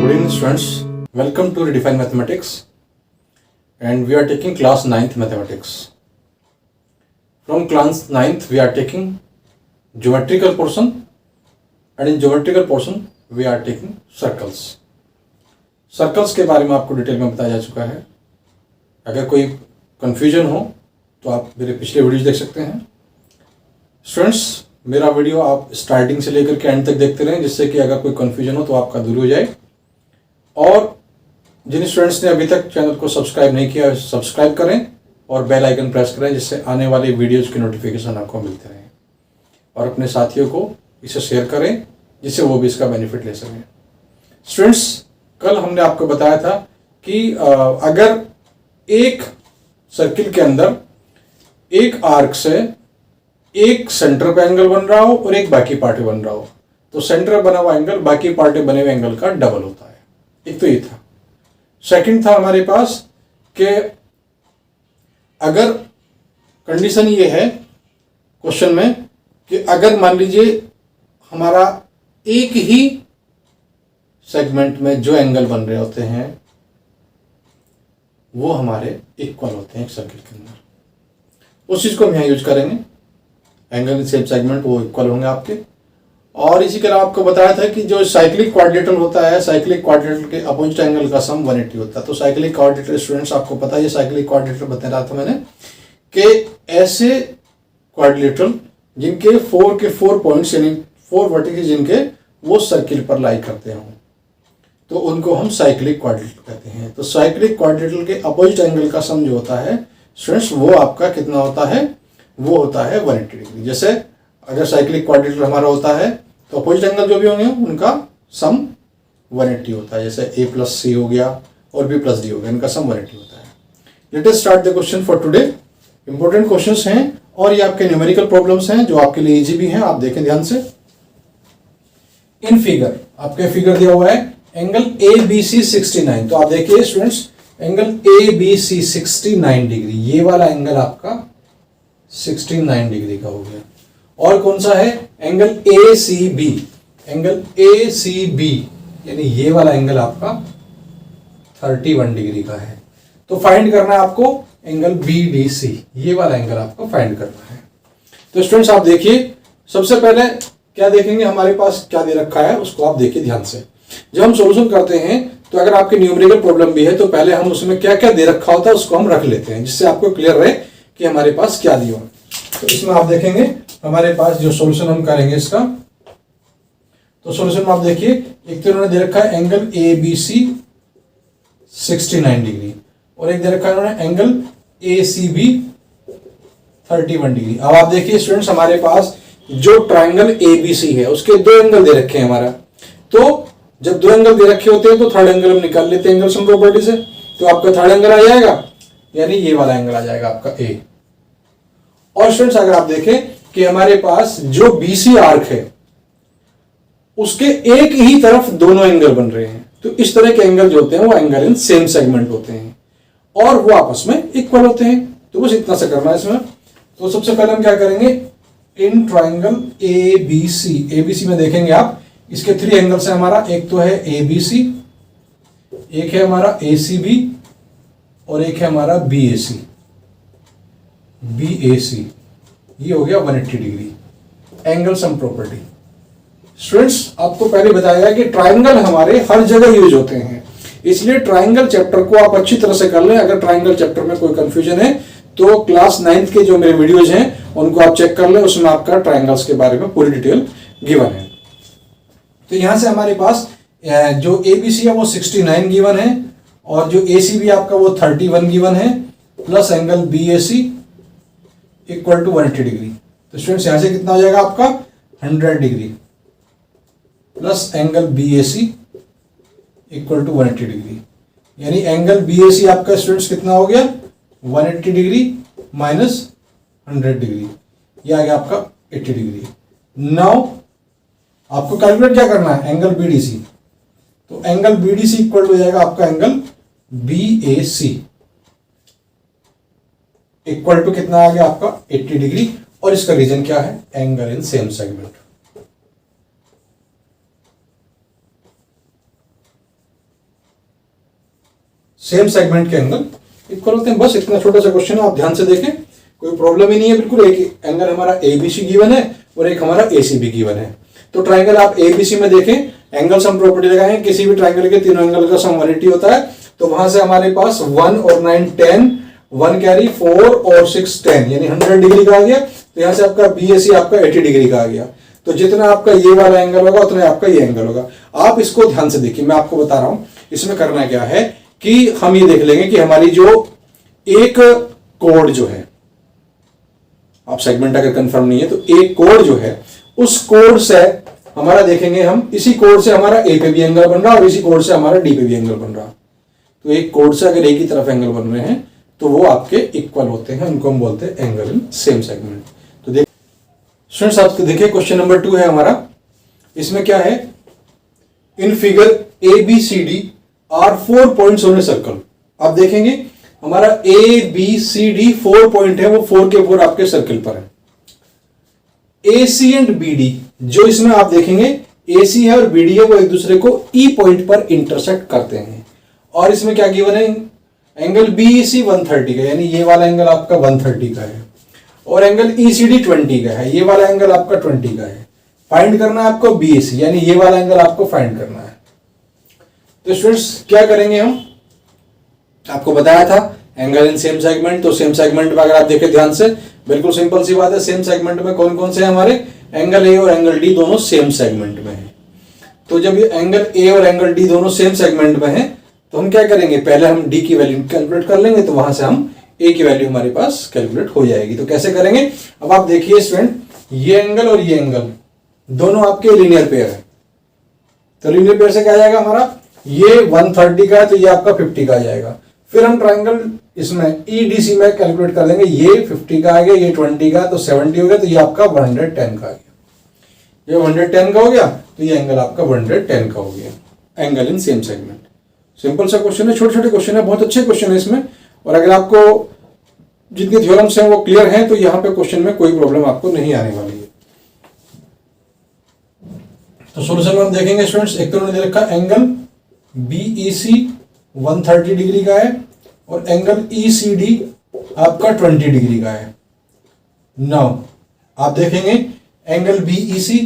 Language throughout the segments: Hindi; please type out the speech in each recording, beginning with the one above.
Good evening students, welcome to Redefine Mathematics and we are taking class 9th Mathematics. From class 9th we are taking geometrical portion and in geometrical portion we are taking circles. Circles के बारे में आपको डिटेल में बताया जा चुका है. अगर कोई कन्फ्यूजन हो तो आप मेरे पिछले वीडियोज देख सकते हैं. स्टूडेंट्स, मेरा वीडियो आप स्टार्टिंग से लेकर के एंड तक देखते रहें जिससे कि अगर कोई कन्फ्यूजन हो तो आपका दूर हो जाए. और जिन स्टूडेंट्स ने अभी तक चैनल को सब्सक्राइब नहीं किया सब्सक्राइब करें और बेल आइकन प्रेस करें जिससे आने वाली वीडियोज़ की नोटिफिकेशन आपको मिलते रहें. और अपने साथियों को इसे शेयर करें जिससे वो भी इसका बेनिफिट ले सकें. स्टूडेंट्स, कल हमने आपको बताया था कि अगर एक सर्किल के अंदर एक आर्क से एक सेंटर पे एंगल बन रहा हो और एक बाकी पार्ट बन रहा हो तो सेंटर बना हुआ एंगल बाकी पार्ट बने हुए एंगल का डबल होता है. एक तो ये था. सेकंड था हमारे पास कि अगर कंडीशन ये है क्वेश्चन में कि अगर मान लीजिए हमारा एक ही सेगमेंट में जो एंगल बन रहे होते हैं वो हमारे इक्वल होते हैं एक सर्किल के अंदर, उस चीज को हम यहाँ यूज करेंगे. एंगल इन सेम सेगमेंट वो इक्वल होंगे आपके. और इसी के अलावा आपको बताया था कि जो साइक्लिक क्वाड्रेटल होता है, साइक्लिक क्वाड्रेटल के अपोजिट एंगल का सम 180 होता है. तो साइक्लिक क्वाड्रेटल स्टूडेंट्स आपको पता है साइक्लिक क्वाड्रेटल बता रहा था मैंने कि ऐसे क्वाड्रेटल जिनके 4 के 4 पॉइंट्स यानी 4 वर्टिसेस जिनके वो सर्किल पर लाई करते हों तो उनको हम साइक्लिक क्वाड्रेटल कहते हैं. तो साइक्लिक क्वाड्रेटल के अपोजिट एंगल का सम जो होता है स्टूडेंट्स वो आपका कितना होता है, वो होता है 180 डिग्री. जैसे अगर साइक्लिक क्वाड्रेटल हमारा होता है तो अपोजिट एंगल जो भी होंगे उनका सम 180 होता है. जैसे a प्लस सी हो गया और b प्लस डी हो गया, इनका सम 180 होता है. Let us start the question for today. Important questions हैं और ये आपके न्यूमेरिकल प्रॉब्लम्स हैं जो आपके लिए इजी भी हैं. आप देखें ध्यान से. इन फिगर आपके फिगर दिया हुआ है एंगल ABC 69. तो आप देखिए स्टूडेंट्स एंगल ABC 69 डिग्री, ये वाला एंगल आपका 69 डिग्री का हो गया. और कौन सा है एंगल ACB, एंगल ACB यानी ये वाला एंगल आपका 31 डिग्री का है. तो फाइंड करना है आपको एंगल BDC, ये वाला एंगल आपको फाइंड करना है. तो स्टूडेंट्स आप देखिए, सबसे पहले क्या देखेंगे, हमारे पास क्या दे रखा है उसको आप देखिए ध्यान से. जब हम सॉल्यूशन करते हैं तो अगर आपके न्यूमेरिकल प्रॉब्लम भी है तो पहले हम उसमें क्या क्या दे रखा होता है उसको हम रख लेते हैं जिससे आपको क्लियर रहे कि हमारे पास क्या दिया. तो इसमें आप देखेंगे हमारे पास जो सॉल्यूशन हम करेंगे इसका, तो सॉल्यूशन में आप देखिए एक तो इन्होंने दे रखा है एंगल ABC 69 डिग्री और एक दे रखा है इन्होंने एंगल ACB 31 डिग्री. अब आप देखिए स्टूडेंट्स हमारे पास जो ट्राइंगल ABC है उसके दो एंगल दे रखे हैं हमारा. तो जब दो एंगल दे रखे होते हैं तो थर्ड एंगल हम निकाल लेते हैं एंगल सम प्रॉपर्टी से. तो आपका थर्ड एंगल आ जाएगा यानी ये वाला एंगल आ जाएगा आपका A. और स्टूडेंट्स अगर आप देखें कि हमारे पास जो BC आर्क है उसके एक ही तरफ दोनों एंगल बन रहे हैं तो इस तरह के एंगल जो होते हैं वो एंगल इन सेम सेगमेंट होते हैं और वो आपस में इक्वल होते हैं. तो बस इतना सा करना है इसमें. तो सबसे पहले हम क्या करेंगे, इन ट्राइंगल ABC में देखेंगे आप इसके 3 एंगल्स है हमारा. एक तो है ABC, एक है हमारा ACB और एक है हमारा BAC. ये हो गया 180 degree angle sum property. Students आपको पहले बताया गया कि ट्राइंगल हमारे हर जगह यूज होते हैं इसलिए ट्राइंगल चैप्टर को आप अच्छी तरह से कर लें. अगर ट्राइंगल चैप्टर में कोई कंफ्यूजन है तो क्लास 9th के जो मेरे वीडियोज हैं उनको आप चेक कर लें, उसमें आपका ट्राइंगल्स के बारे में पूरी डिटेल गिवन है. तो यहां से हमारे पास जो ABC है वो 69 गिवन है और जो ACB आपका वो 31 गिवन है plus angle BAC equal to 180 degree. तो स्टूडेंट्स यहां से कितना हो जाएगा आपका 100 degree plus angle BAC equal to 180 degree यानी एंगल BAC आपका स्टूडेंट्स कितना हो गया 180 डिग्री माइनस 100 डिग्री, ये आ गया आपका 80 डिग्री. नाउ आपको कैलकुलेट क्या करना है एंगल BDC. तो एंगल BDC इक्वल हो जाएगा आपका एंगल BAC इक्वल टू कितना आ गया आपका 80 डिग्री और इसका रीजन क्या है angle in same segment. Same segment के एंगल इक्वल होते हैं। बस इतना छोटा सा क्वेश्चन है, आप ध्यान से देखें, कोई प्रॉब्लम ही नहीं है। बिल्कुल एक एंगल हमारा एबीसी गिवन है और एक हमारा एसीबी गिवन है। तो ट्राइंगल आप एबीसी में देखें, एंगल सम प्रॉपर्टी लगाएं, किसी भी ट्राइंगल के तीनों एंगल का सम 180 होता है। तो वहां से हमारे पास 1 और 9 10, 1 कैरी 4 और 6 10, यानी 100 डिग्री का आ गया। तो यहां से आपका बीएसी आपका 80 डिग्री का आ गया। तो जितना आपका ये वाला एंगल होगा उतना आपका ये एंगल होगा। आप इसको ध्यान से देखिए, मैं आपको बता रहा हूं इसमें करना क्या है कि हम ये देख लेंगे कि हमारी जो एक कोड जो है, आप सेगमेंट अगर कंफर्म नहीं है तो एक कोड जो है, उस कोड से हमारा देखेंगे हम, इसी कोड से हमारा ए पे भी एंगल बन रहा और इसी कोड से हमारा डी पे भी एंगल बन रहा। तो एक कोड से अगर एक ही तरफ एंगल बन रहे हैं तो वो आपके इक्वल होते हैं, उनको हम बोलते हैं एंगल इन सेम सेगमेंट। तो देख स्टूडेंट्स, आप देखिए क्वेश्चन नंबर 2 है हमारा। इसमें क्या है, in figure A B C D are 4 points on a circle. आप देखेंगे हमारा A B C D 4 point है, वो 4 के 4 आपके सर्कल पर है। A C and B D, जो इसमें आप देखेंगे ए सी है और बी डी है, वो एक दूसरे को ई पॉइंट पर इंटरसेक्ट करते हैं। और इसमें क्या गिवन है, एंगल बी सी 130 का, यानी ये वाला एंगल आपका 130 का है, और एंगल ई सी डी 20 का है, ये वाला एंगल आपका 20 का है। फाइंड करना है आपको बी सी, यानी ये वाला एंगल आपको फाइंड करना है। तो स्टूडेंट्स क्या करेंगे हम, आपको बताया था एंगल इन सेम सेगमेंट। तो सेम सेगमेंट में अगर आप देखें ध्यान से, बिल्कुल सिंपल सी बात है, सेम सेगमेंट में कौन कौन से हैं हमारे, एंगल ए और एंगल डी दोनों सेम सेगमेंट में है। तो जब ये एंगल ए और एंगल डी दोनों सेम सेगमेंट में है तो हम क्या करेंगे, पहले हम डी की वैल्यू कैलकुलेट कर लेंगे, तो वहां से हम ए की वैल्यू हमारे पास कैलकुलेट हो जाएगी। तो कैसे करेंगे, अब आप देखिए स्टूडेंट, ये एंगल और ये एंगल दोनों आपके लीनियर पेयर है। तो लीनियर पेयर से क्या आ जाएगा हमारा, ये 130 का है तो ये आपका 50 का आ जाएगा। फिर हम ट्राइंगल इसमें ईडीसी में कैलकुलेट कर देंगे, ये 50 का आ गया, ये 20 का, तो 70 हो गया, तो ये आपका 110 का आ गया। ये 110 का हो गया तो ये एंगल आपका 110 का हो गया। Angle in same segment, simple सा क्वेश्चन है, छोटे छोटे क्वेश्चन है, बहुत अच्छे क्वेश्चन है इसमें। और अगर आपको जितने थ्योरम्स हैं वो क्लियर हैं तो यहाँ पे क्वेश्चन में कोई प्रॉब्लम आपको नहीं आने वाली है। तो सॉल्यूशन में हम देखेंगे स्टूडेंट्स, एक तो उन्होंने दे रखा एंगल बीईसी 130 डिग्री का है और एंगल ईसीडी आपका 20 डिग्री का है। नाउ आप देखेंगे angle BEC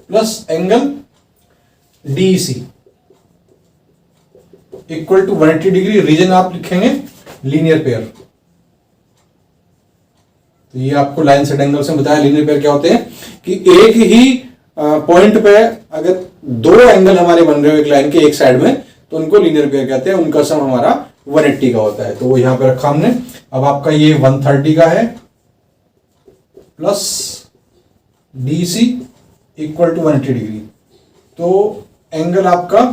plus angle DEC equal to 180 degree. Reason आप लिखेंगे लीनियर पेयर। तो ये आपको लाइन सेट एंगल से बताया लीनियर पेयर क्या होते हैं कि एक ही पॉइंट पे अगर दो एंगल हमारे बन रहे हो एक लाइन के एक साइड में तो उनको लीनियर पेयर कहते हैं। उनका सम हमारा 180 का होता है। तो वो यहां पे रखा हमने। अब आपका ये 130 का है plus DC equal to 180 degree. तो एंगल आपका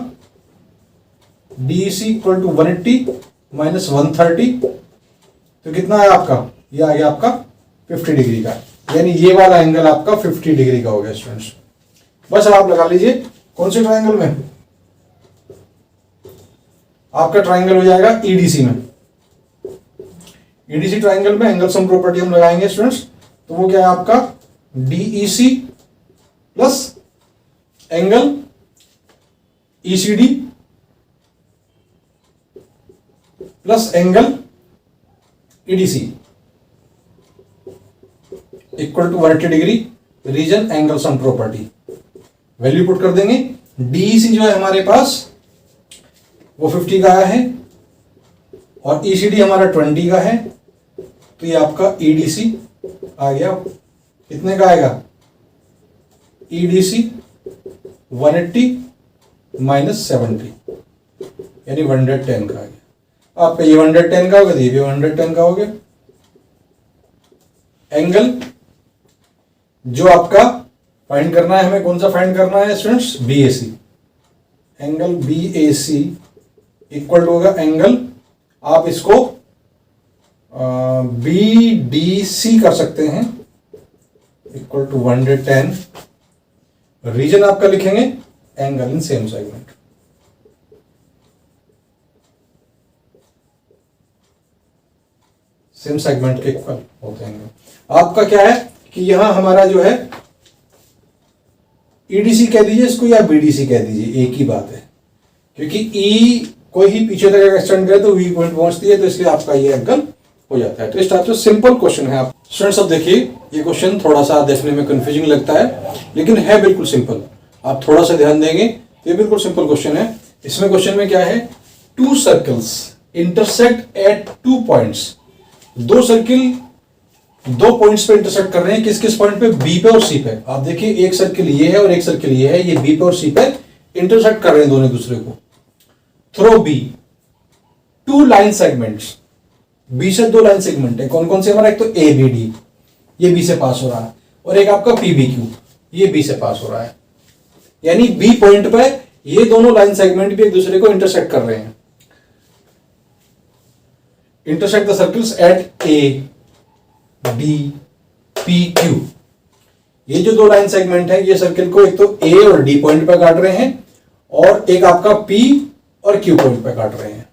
डीसी इक्वल टू 180 माइनस 130 तो कितना है आपका, ये आ गया आपका 50 डिग्री का। यानी ये वाला एंगल आपका 50 डिग्री का हो गया स्टूडेंट्स। बस आप लगा लीजिए कौन से ट्रायंगल में, आपका ट्रायंगल हो जाएगा ईडीसी में। ईडीसी ट्रायंगल में एंगल सम प्रॉपर्टी हम लगाएंगे स्टूडेंट्स। तो वो क्या है आपका DEC plus angle ECD plus angle EDC equal to 180 degree. Reason angle sum property value put कर देंगे। डीईसी जो है हमारे पास वो 50 का आया है और ईसीडी हमारा 20 का है। तो ये आपका ईडीसी आ गया, कितने का आएगा, ईडीसी 180 माइनस 70 यानी 110 का आ गया। आपका ये 110 का हो गया, ये भी 110 का हो गया। एंगल जो आपका फाइंड करना है हमें, कौन सा फाइंड करना है students, BAC. Angle BAC equal to होगा एंगल, आप इसको बीडीसी कर सकते हैं इक्वल टू 110। रीजन आपका लिखेंगे angle in same segment. Same segment के इक्वल होते हैं। आपका क्या है कि यहां हमारा जो है ईडीसी कह दीजिए इसको या बीडीसी कह दीजिए, एक ही बात है। क्योंकि ई कोई ही पीछे तक एक्सटेंड करे तो वी पॉइंट पहुंचती है, तो इसलिए आपका ये एंगल हो जाता है। तो इस टाइप से सिंपल क्वेश्चन है। आप स्टूडेंट्स अब देखिए, ये क्वेश्चन थोड़ा सा देखने में कंफ्यूजिंग लगता है, लेकिन है बिल्कुल सिंपल। आप थोड़ा सा ध्यान देंगे तो ये बिल्कुल सिंपल क्वेश्चन है। इसमें क्वेश्चन में क्या है, to circles intersect at 2 points. दो सर्किल 2 पॉइंट्स पे इंटरसेक्ट कर रहे हैं। किस किस पॉइंट पे, बी पे और सी पे। आप देखिए एक सर्किल ये है और एक सर्किल ये है, ये बी पे और सी पे इंटरसेक्ट कर रहे हैं दोनों एक दूसरे को। Through B 2 line segments. B से 2 लाइन सेगमेंट है। कौन कौन से हमारा, एक तो ए बी डी, ये बी से पास हो रहा है, और एक आपका पी बी क्यू, ये बी से पास हो रहा है। यानी बी पॉइंट पे ये दोनों लाइन सेगमेंट भी एक दूसरे को इंटरसेक्ट कर रहे हैं। Intersect the circles eight A D P Q. ये जो 2 लाइन सेगमेंट है, ये सर्किल को एक तो ए और डी पॉइंट पे काट रहे हैं, और एक आपका पी और क्यू पॉइंट पे काट रहे हैं।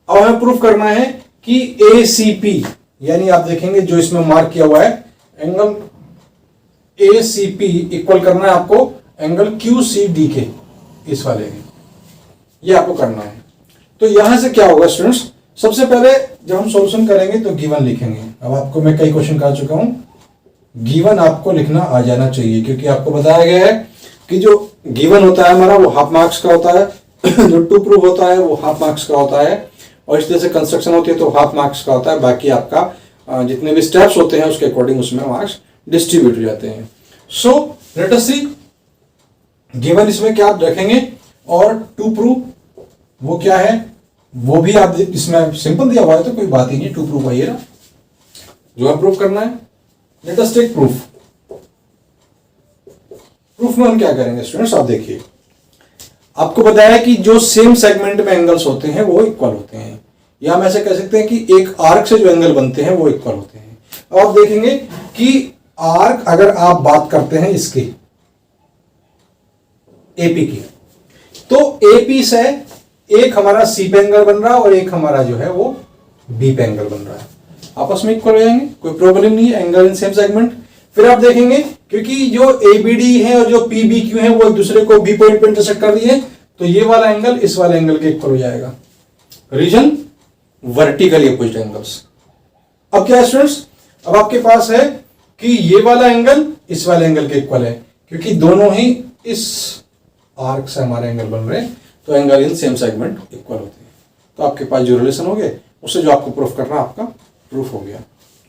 अब हमें प्रूफ करना है कि ए सी पी, यानी आप देखेंगे जो इसमें मार्क किया हुआ है angle A C P equal करना है आपको एंगल क्यू सी डी के, इस वाले के, ये आपको करना है। तो यहां से क्या होगा स्टूडेंट्स, सबसे पहले जब हम सॉल्यूशन करेंगे तो गिवन लिखेंगे। अब आपको मैं कई क्वेश्चन कर चुका हूं, गिवन आपको लिखना आ जाना चाहिए, क्योंकि आपको बताया गया है कि जो गिवन होता है हमारा वो हाफ मार्क्स का होता है जो टू प्रूफ होता है वो हाफ मार्क्स का होता है, और इस तरह से कंस्ट्रक्शन होती है तो हाफ मार्क्स का होता है। बाकी आपका जितने भी स्टेप्स होते हैं उसके अकॉर्डिंग उसमें मार्क्स डिस्ट्रीब्यूट हो जाते हैं। सो लेट अस सी गिवन इसमें क्या आप रखेंगे, और टू प्रूफ वो क्या है वो भी आप इसमें सिंपल दिया हुआ है तो कोई बात ही नहीं, टू प्रूफ आइए ना जो है प्रूफ करना है। Let us take proof. Proof में हम क्या करेंगे स्टूडेंट्स, आप देखिए, आपको बताया कि जो सेम सेगमेंट में एंगल्स होते हैं वो इक्वल होते हैं, या हम ऐसे कह सकते हैं कि एक आर्क से जो एंगल बनते हैं वो इक्वल होते हैं। अब आप देखेंगे कि आर्क अगर आप बात करते हैं इसकी एपी की, तो एपी से एक हमारा सी पे एंगल बन रहा है और एक हमारा जो है वो बी पे एंगल बन रहा है, आपस में इक्वल हो जाएंगे, कोई प्रॉब्लम नहीं है, एंगल इन सेम सेगमेंट। फिर आप देखेंगे क्योंकि जो एबीडी है और जो पीबीक्यू है वो एक दूसरे को बी पॉइंट पे इंटरसेक्ट कर रही है, तो ये वाला एंगल इस वाले एंगल के इक्वल हो जाएगा। Reason vertically opposite angles. अब क्या है स्टूडेंट्स, अब आपके पास है कि ये वाला एंगल इस वाले एंगल के इक्वल है, क्योंकि दोनों ही इस आर्क से हमारे एंगल बन रहे हैं, तो angle in same segment equal होते हैं। तो आपके पास जो रिलेशन हो गए उससे जो आपको प्रूफ करना आपका प्रूफ हो गया।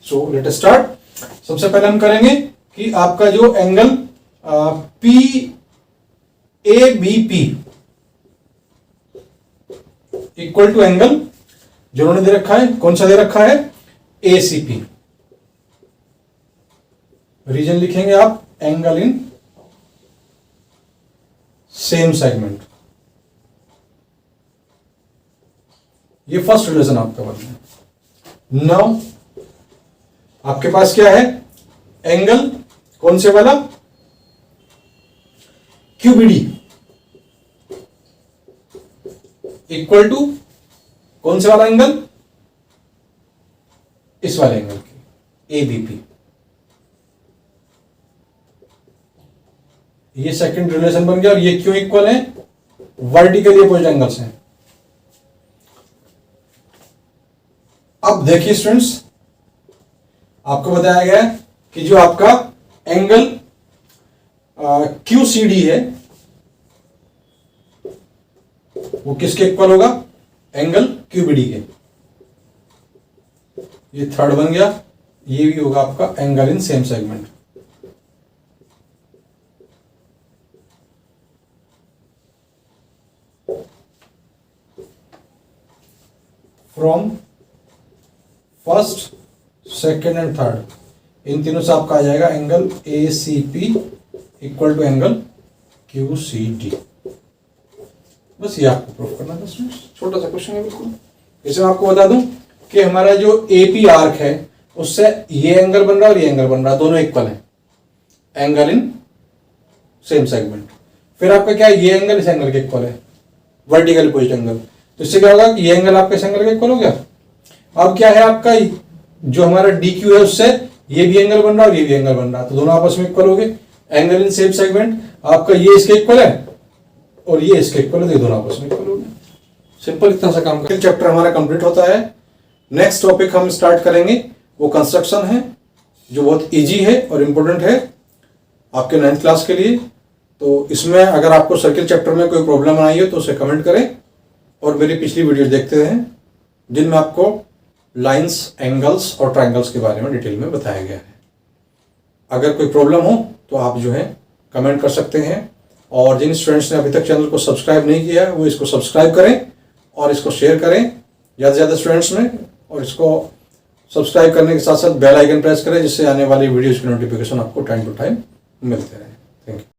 So let us start. सबसे पहले हम करेंगे कि आपका जो angle P A B P equal to angle जो उन्होंने दे रखा है, कौन सा दे रखा है, ए सी पी। रीजन लिखेंगे आप एंगल इन सेम सेगमेंट। ये फर्स्ट रिलेशन आपका बन गया। नाउ आपके पास क्या है, एंगल कौन से वाला, क्यूबीडी इक्वल टू कौन से वाला एंगल, इस वाले एंगल के एबीपी। ये सेकंड रिलेशन बन गया, और ये क्यों इक्वल है, वर्टिकली अपोजिट एंगल्स हैं। अब देखिए स्टूडेंट्स, आपको बताया गया है कि जो आपका एंगल QCD है वो किसके इक्वल होगा, एंगल QBD के। ये थर्ड बन गया, ये भी होगा आपका angle in same segment. From first second and third, इन तीनों से आपका आ जाएगा angle ACP equal to angle QCD। बस ये आपको प्रूफ करना है, छोटा सा क्वेश्चन है बिल्कुल। इसमें आपको बता दूं कि हमारा जो AP आर्क है उससे ये एंगल बन रहा है और ये एंगल बन रहा है, दोनों इक्वल है, एंगल इन सेम सेगमेंट। फिर आपका क्या है, ये एंगल इस एंगल के इक्वल है, वर्टिकल अपोजिट एंगल। तो इससे क्या होगा कि ये एंगल आपका इस एंगल के इक्वल हो गया। अब क्या है आपका जो हमारा DQ है उससे ये भी एंगल बन रहा है और ये भी एंगल बन रहा है, तो दोनों आपस में इक्वल हो गए, एंगल इन सेम सेगमेंट। आपका ये इसके इक्वल है और ये इसके इक्वल है, तो ये दोनों आपस में इक्वल हो गए। सिंपल इतना सा काम कर चैप्टर हमारा कंप्लीट होता है। नेक्स्ट टॉपिक हम स्टार्ट करेंगे, वो कंस्ट्रक्शन है, जो बहुत इजी है और इम्पोर्टेंट है आपके 9th क्लास के लिए। तो इसमें अगर आपको सर्किल चैप्टर में कोई प्रॉब्लम आई हो तो उसे कमेंट करें और मेरी पिछली वीडियो देखते रहें, जिनमें आपको लाइंस, एंगल्स और ट्रायंगल्स के बारे में डिटेल में बताया गया है। अगर कोई प्रॉब्लम हो तो आप जो है कमेंट कर सकते हैं, और जिन स्टूडेंट्स ने अभी तक चैनल को सब्सक्राइब नहीं किया है वो इसको सब्सक्राइब करें और इसको शेयर करें ज़्यादा से ज़्यादा स्टूडेंट्स में, और इसको सब्सक्राइब करने के साथ साथ बेल आइकन प्रेस करें, जिससे आने वाली वीडियोज़ की नोटिफिकेशन आपको टाइम टू टाइम मिलते रहे। Thank you.